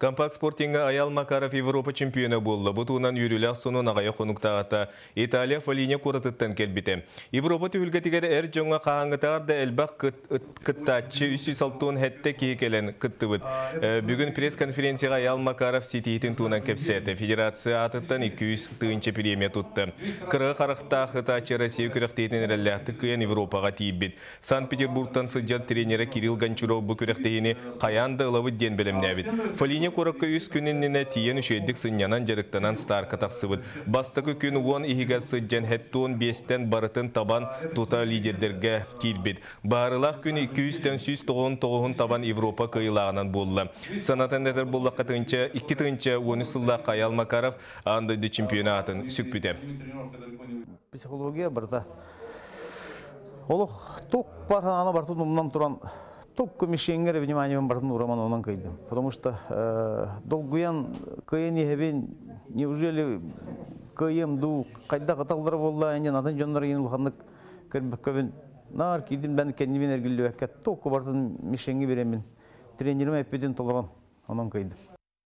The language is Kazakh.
Компакт спортинга Аял Макаров Европа чемпионы болды. Бұтуынан юрилях соның ағайы қонуқтағата Италия фолине қорытыттан келбіті. Европа түйілгетігері әр жоңға қағаңғытағарды әлбақ күттатчы 306 хәтті кейкелен күттібіт. Бүгін пресс-конференцияға Аял Макаров сетейтін туынан кепсеті. Федерация атыттан 200 тыынчы премия тұтты. Қырғы қарықта қытачы Россия күректейтін әрәлләқті күйен Европаға тейбіт. Санкт-Петербургтан сыджат тренері Кирилл Гончаров бұл күректейіні қаянды ылавы ден білімнәбіт. Фолине Коракка үс күнініне тиен үшедік сынянан жарықтанан старка тақсыбыд. Бастықы күн уон ихиға сыджан хәттуын бестен барытын табан тута лидердерге келбет. Барылақ күн 200-тен 199 табан Европа кыйлағынан болды. Санатын әтір боллаққа тыңча, 2 тыңча 10 сыллақ Аял Макаров андайды чемпионатын сүкпіде. Психология барда. Олық тоқ барған ана бартын ұмнан тұран только мишенгер вниманием бартну роману онан кайдым. Потому что долгуян кайни хебен неужели каем ду кайда каталдыр болла энен атын жоннор ен улхандык кербеккебен нар кидим бен кеннибен эргилебекке только бартын мишенге беремин. Тренерим эппеден толган онан кайдым.